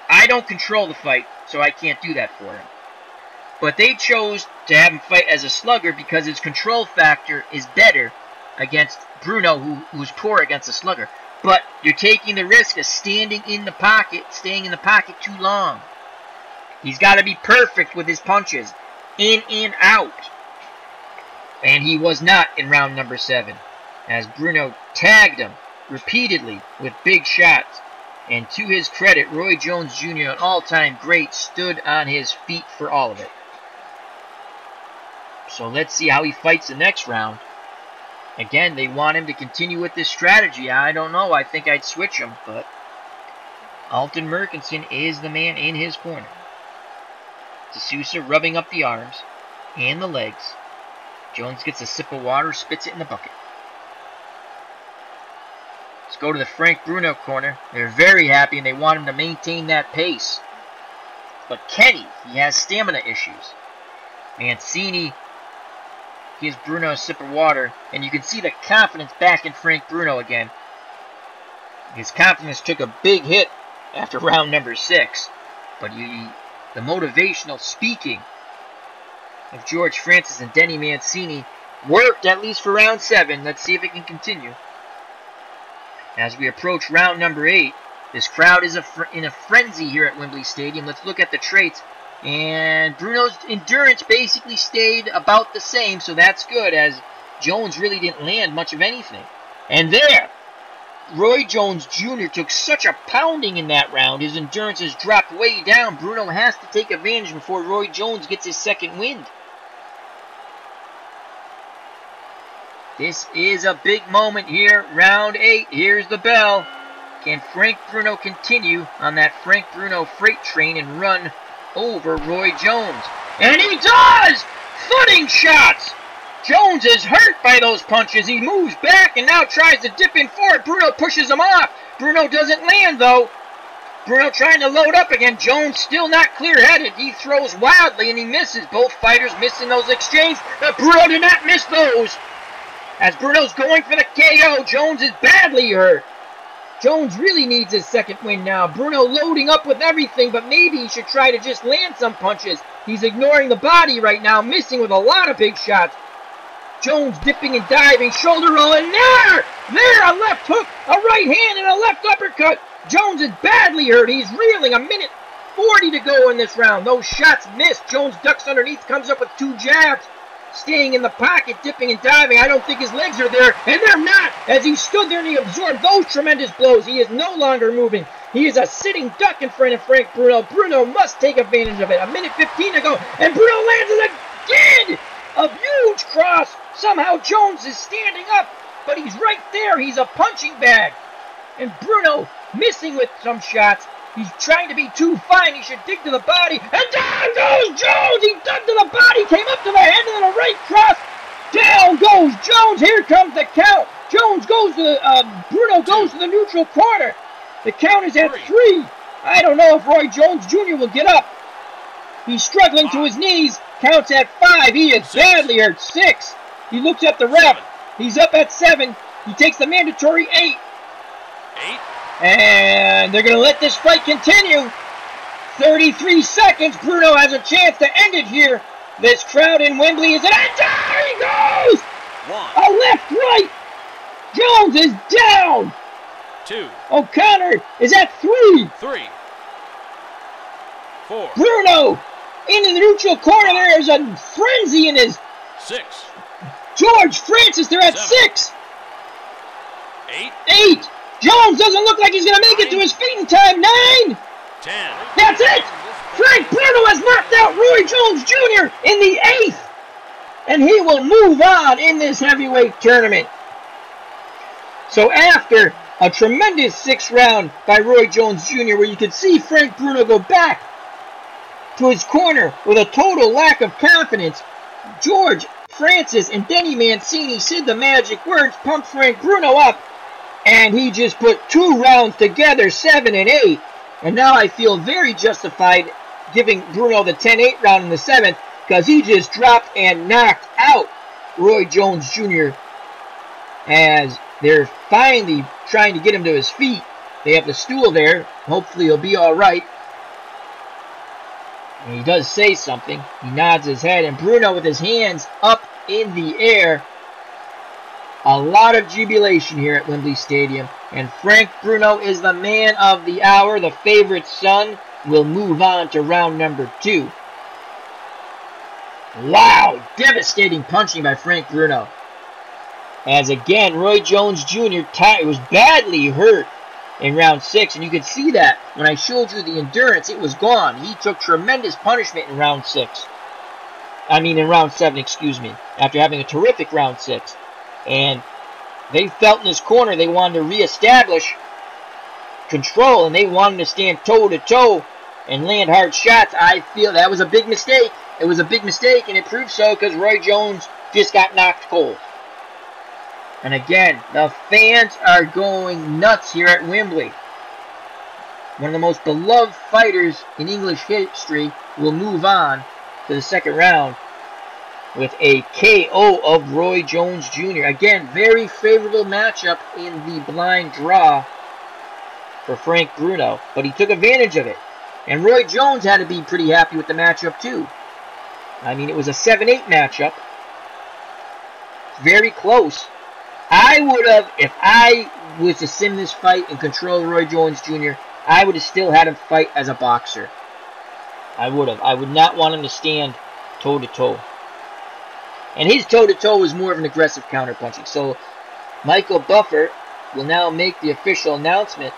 A: I don't control the fight, so I can't do that for him. But they chose to have him fight as a slugger because his control factor is better against Bruno, who's poor against a slugger. But you're taking the risk of staying in the pocket too long. He's got to be perfect with his punches, in and out. And he was not in round number 7, as Bruno tagged him repeatedly with big shots. And to his credit, Roy Jones Jr., an all-time great, stood on his feet for all of it. So let's see how he fights the next round. Again, they want him to continue with this strategy. I don't know. I think I'd switch him, but Alton Merkinson is the man in his corner. D'Souza rubbing up the arms and the legs. Jones gets a sip of water, spits it in the bucket. Let's go to the Frank Bruno corner. They're very happy and they want him to maintain that pace. But Conney, he has stamina issues. Mancini gives Bruno a sip of water, and you can see the confidence back in Frank Bruno again. His confidence took a big hit after round number 6, but the motivational speaking of George Francis and Denny Mancini worked at least for round 7. Let's see if it can continue. As we approach round number 8, this crowd is in a frenzy here at Wembley Stadium. Let's look at the traits. And Bruno's endurance basically stayed about the same, so that's good, as Jones really didn't land much of anything. And there, Roy Jones Jr. took such a pounding in that round, his endurance has dropped way down. Bruno has to take advantage before Roy Jones gets his second wind. This is a big moment here, round 8, here's the bell. Can Frank Bruno continue on that Frank Bruno freight train and run over Roy Jones? And he does! Footing shots! Jones is hurt by those punches. He moves back and now tries to dip in for it. Bruno pushes him off. Bruno doesn't land, though. Bruno trying to load up again. Jones still not clear-headed. He throws wildly and he misses. Both fighters missing those exchanges. But Bruno did not miss those. As Bruno's going for the KO, Jones is badly hurt. Jones really needs his second win now. Bruno loading up with everything, but maybe he should try to just land some punches. He's ignoring the body right now, missing with a lot of big shots. Jones dipping and diving, shoulder roll, and there, a left hook, a right hand, and a left uppercut. Jones is badly hurt. He's reeling. 1:40 to go in this round. Those shots missed. Jones ducks underneath, comes up with 2 jabs. Staying in the pocket, dipping and diving. I don't think his legs are there, and they're not, as he stood there and he absorbed those tremendous blows. He is no longer moving. He is a sitting duck in front of Frank Bruno. Bruno must take advantage of it. 1:15 to go, and Bruno lands it again! A huge cross. Somehow Jones is standing up, but he's right there. He's a punching bag. And Bruno missing with some shots. He's trying to be too fine. He should dig to the body. And down goes Jones! He dug to the body, came up to the head, and then a right cross. Down goes Jones. Here comes the count. Jones goes to Bruno goes to the neutral corner. The count is at 3. I don't know if Roy Jones Jr. will get up. He's struggling to his knees. Counts at 5. He is badly hurt. 6. He looks at the ref. He's up at 7. He takes the mandatory 8.
B: 8.
A: And they're going to let this fight continue. 33 seconds. Bruno has a chance to end it here. This crowd in Wembley is... And there he goes!
B: 1.
A: A left, right. Jones is down.
B: 2.
A: O'Connor is at 3.
B: 3. 4.
A: Bruno in the neutral corner. There's a frenzy in his...
B: 6.
A: George Francis, they're at
B: 7.
A: 6.
B: 8.
A: 8. Jones doesn't look like he's going to make it to his feet in time. 9.
B: 10.
A: That's it. Frank Bruno has knocked out Roy Jones Jr. in the 8th. And he will move on in this heavyweight tournament. So after a tremendous 6th round by Roy Jones Jr., where you could see Frank Bruno go back to his corner with a total lack of confidence, George Francis and Denny Mancini said the magic words, pumped Frank Bruno up, and he just put 2 rounds together, 7 and 8. And now I feel very justified giving Bruno the 10-8 round in the 7th, because he just dropped and knocked out Roy Jones Jr. as they're finally trying to get him to his feet. They have the stool there. Hopefully he'll be all right. And he does say something. He nods his head, and Bruno with his hands up in the air A lot of jubilation here at Wembley Stadium, and Frank Bruno is the man of the hour. The favorite son will move on to round number 2. Wow, devastating punching by Frank Bruno. As again, Roy Jones Jr. was badly hurt in round 6, and you could see that when I showed you the endurance, it was gone. He took tremendous punishment in round 6. In round 7, excuse me, after having a terrific round 6. And they felt in his corner they wanted to reestablish control, and they wanted to stand toe-to-toe and land hard shots. I feel that was a big mistake. It was a big mistake, and it proved so because Roy Jones just got knocked cold. And again, the fans are going nuts here at Wembley. One of the most beloved fighters in English history will move on to the second round with a KO of Roy Jones Jr. Again, very favorable matchup in the blind draw for Frank Bruno, but he took advantage of it. And Roy Jones had to be pretty happy with the matchup too. It was a 7-8 matchup. Very close. I would have, if I was to sim this fight and control Roy Jones Jr., I would have still had him fight as a boxer. I would have. I would not want him to stand toe-to-toe. And his toe-to-toe was more of an aggressive counterpunching. So Michael Buffer will now make the official announcement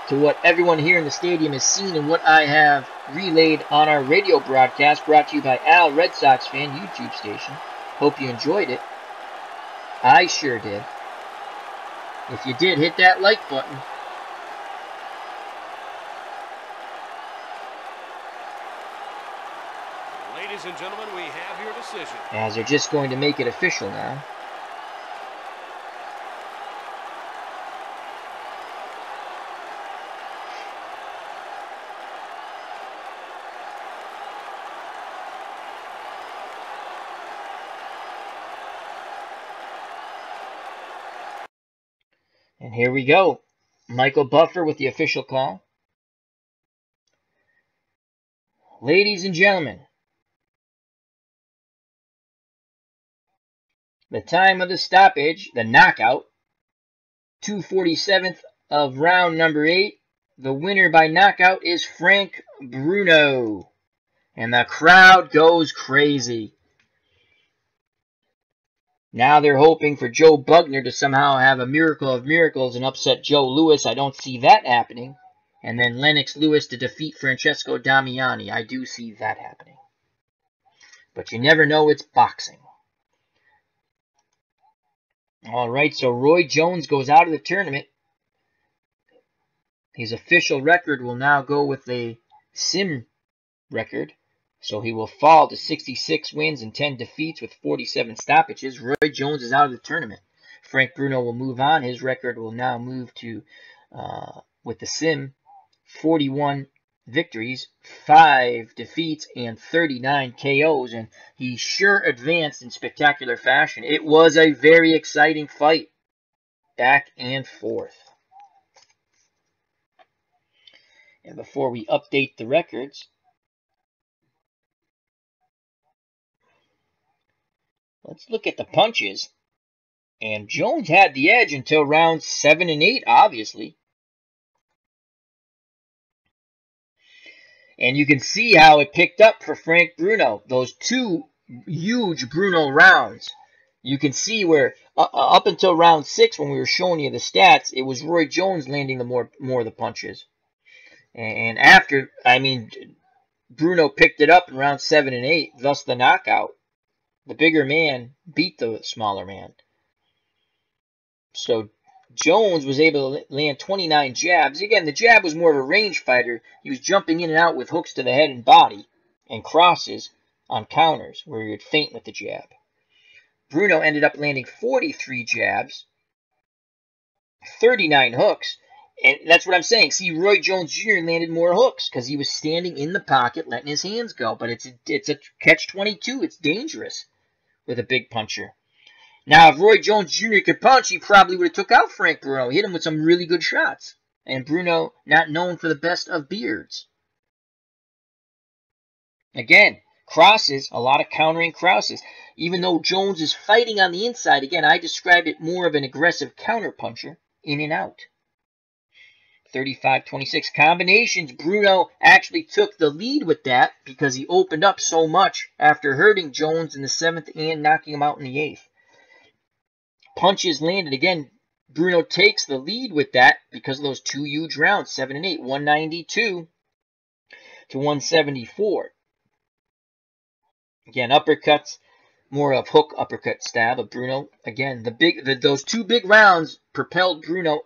A: to what everyone here in the stadium has seen and what I have relayed on our radio broadcast, brought to you by Al, Red Sox fan YouTube station. Hope you enjoyed it. I sure did. If you did, hit that like button.
B: Ladies and gentlemen, we have your decision.
A: As they're just going to make it official now. And here we go. Michael Buffer with the official call. Ladies and gentlemen, the time of the stoppage, the knockout, 247th of round number 8. The winner by knockout is Frank Bruno. And the crowd goes crazy. Now they're hoping for Joe Bugner to somehow have a miracle of miracles and upset Joe Louis. I don't see that happening. And then Lennox Lewis to defeat Francesco Damiani. I do see that happening. But you never know, it's boxing. Alright, so Roy Jones goes out of the tournament. His official record will now go with a sim record. So he will fall to 66 wins and 10 defeats with 47 stoppages. Roy Jones is out of the tournament. Frank Bruno will move on. His record will now move to, with the sim, 41 victories, 5 defeats, and 39 KOs. And he sure advanced in spectacular fashion. It was a very exciting fight. Back and forth. And before we update the records, let's look at the punches. And Jones had the edge until rounds 7 and 8, obviously. And you can see how it picked up for Frank Bruno. Those 2 huge Bruno rounds. You can see where up until round 6, when we were showing you the stats, it was Roy Jones landing the more of the punches. And after, Bruno picked it up in round 7 and 8, thus the knockout. The bigger man beat the smaller man. So Jones was able to land 29 jabs. Again, the jab was more of a range fighter. He was jumping in and out with hooks to the head and body and crosses on counters where he would feint with the jab. Bruno ended up landing 43 jabs, 39 hooks. And that's what I'm saying. See, Roy Jones Jr. landed more hooks because he was standing in the pocket, letting his hands go. But it's a catch-22. It's dangerous with a big puncher. Now, if Roy Jones Jr. could punch, he probably would have took out Frank Bruno. Hit him with some really good shots. And Bruno, not known for the best of beards. Again, crosses, a lot of countering crosses. Even though Jones is fighting on the inside, again, I describe it more of an aggressive counter puncher, in and out. 35-26 combinations. Bruno actually took the lead with that because he opened up so much after hurting Jones in the 7th and knocking him out in the 8th. Punches landed. Again, Bruno takes the lead with that because of those 2 huge rounds, 7 and 8, 192 to 174. Again, uppercuts, more of hook uppercut stab of Bruno. Again, those 2 big rounds propelled Bruno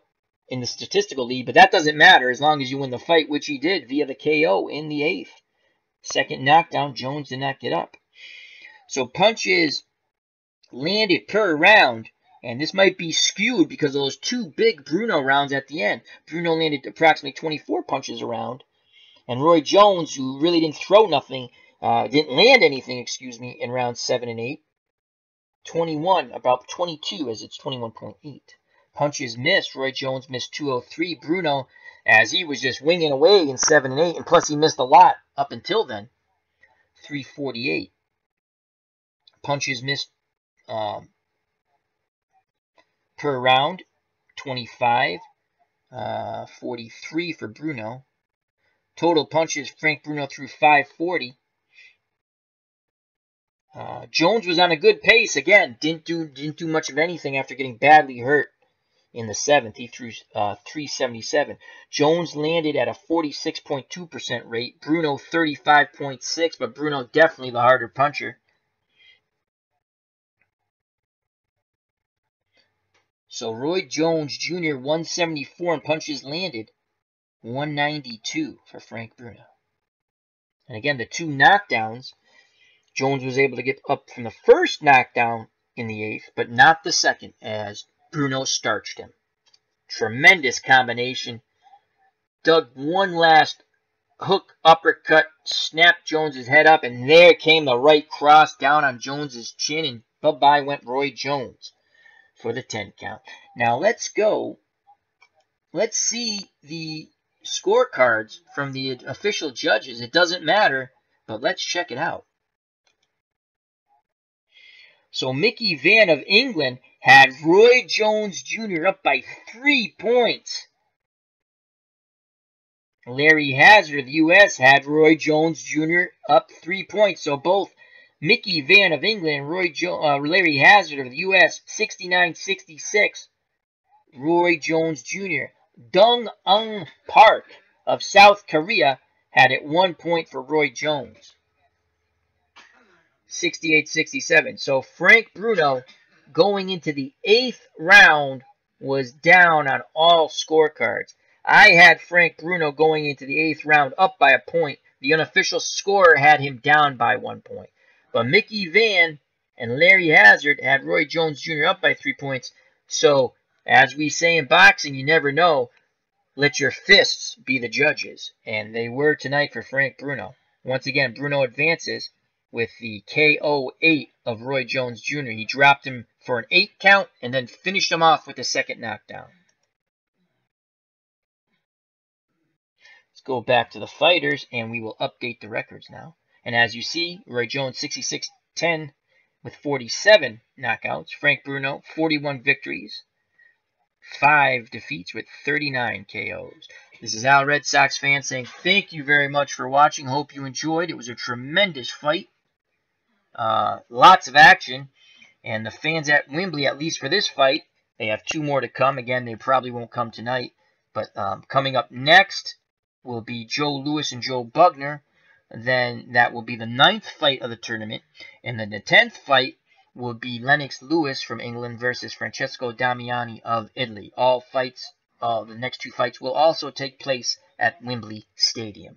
A: in the statistical lead, but that doesn't matter as long as you win the fight, which he did via the KO in the 8th. 2nd knockdown, Jones did not get up. So punches landed per round, and this might be skewed because of those 2 big Bruno rounds at the end. Bruno landed approximately 24 punches a round, and Roy Jones, who really didn't throw nothing, didn't land anything, in rounds 7 and 8. 21, about 22 as it's 21.8. Punches missed. Roy Jones missed 203. Bruno, as he was just winging away in 7 and 8, and plus he missed a lot up until then, 348. Punches missed per round, 25, 43 for Bruno. Total punches, Frank Bruno threw 540. Jones was on a good pace again. Didn't do much of anything after getting badly hurt in the 7th. He threw 377. Jones landed at a 46.2% rate. Bruno 35.6%, but Bruno definitely the harder puncher. So Roy Jones Jr. 174 in punches landed, 192 for Frank Bruno. And again, the 2 knockdowns, Jones was able to get up from the 1st knockdown in the 8th, but not the 2nd, as Bruno starched him. Tremendous combination. Dug one last hook uppercut, snapped Jones's head up, and there came the right cross down on Jones's chin, and bye-bye went Roy Jones for the 10 count. Now let's go. Let's see the scorecards from the official judges. It doesn't matter, but let's check it out. So Mickey Van of England had Roy Jones Jr. up by 3 points. Larry Hazzard of the U.S. had Roy Jones Jr. up 3 points. So both Mickey Van of England and Larry Hazzard of the U.S. 69-66. Roy Jones Jr. Dung Ung Park of South Korea had it 1 point for Roy Jones. 68-67. So Frank Bruno going into the 8th round was down on all scorecards. I had Frank Bruno going into the 8th round up by a point. The unofficial scorer had him down by 1 point. But Mickey Van and Larry Hazzard had Roy Jones Jr. up by 3 points. So, as we say in boxing, you never know. Let your fists be the judges. And they were tonight for Frank Bruno. Once again, Bruno advances with the KO 8 of Roy Jones Jr. He dropped him for an 8 count and then finished him off with a 2nd knockdown. Let's go back to the fighters and we will update the records now. And as you see, Roy Jones 66-10 with 47 knockouts. Frank Bruno 41 victories, 5 defeats with 39 KOs. This is Al Red Sox fan saying thank you very much for watching. Hope you enjoyed. It was a tremendous fight. Lots of action. And the fans at Wembley, at least for this fight, they have 2 more to come. Again, they probably won't come tonight. But coming up next will be Joe Louis and Joe Bugner. Then that will be the 9th fight of the tournament. And then the 10th fight will be Lennox Lewis from England versus Francesco Damiani of Italy. All fights, the next 2 fights will also take place at Wembley Stadium.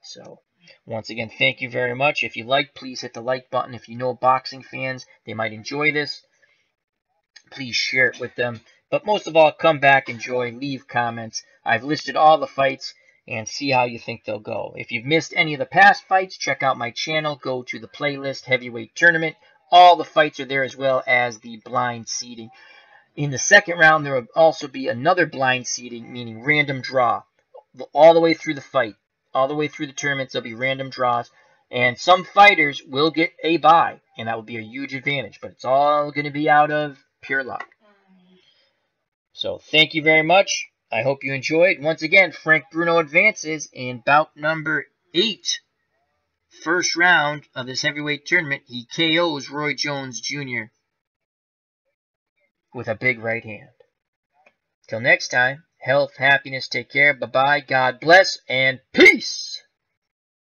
A: So, once again, thank you very much. If you like, please hit the like button. If you know boxing fans, they might enjoy this. Please share it with them. But most of all, come back, enjoy, leave comments. I've listed all the fights and see how you think they'll go. If you've missed any of the past fights, check out my channel. Go to the playlist, Heavyweight Tournament. All the fights are there as well as the blind seeding. In the 2nd round, there will also be another blind seeding, meaning random draw. All the way through the fight. All the way through the tournaments, there'll be random draws. And some fighters will get a bye, and that will be a huge advantage. But it's all going to be out of pure luck. So thank you very much. I hope you enjoyed. Once again, Frank Bruno advances in bout number 8. First round of this heavyweight tournament. He KOs Roy Jones Jr. with a big right hand. Till next time, health, happiness, take care, bye-bye, God bless, and peace!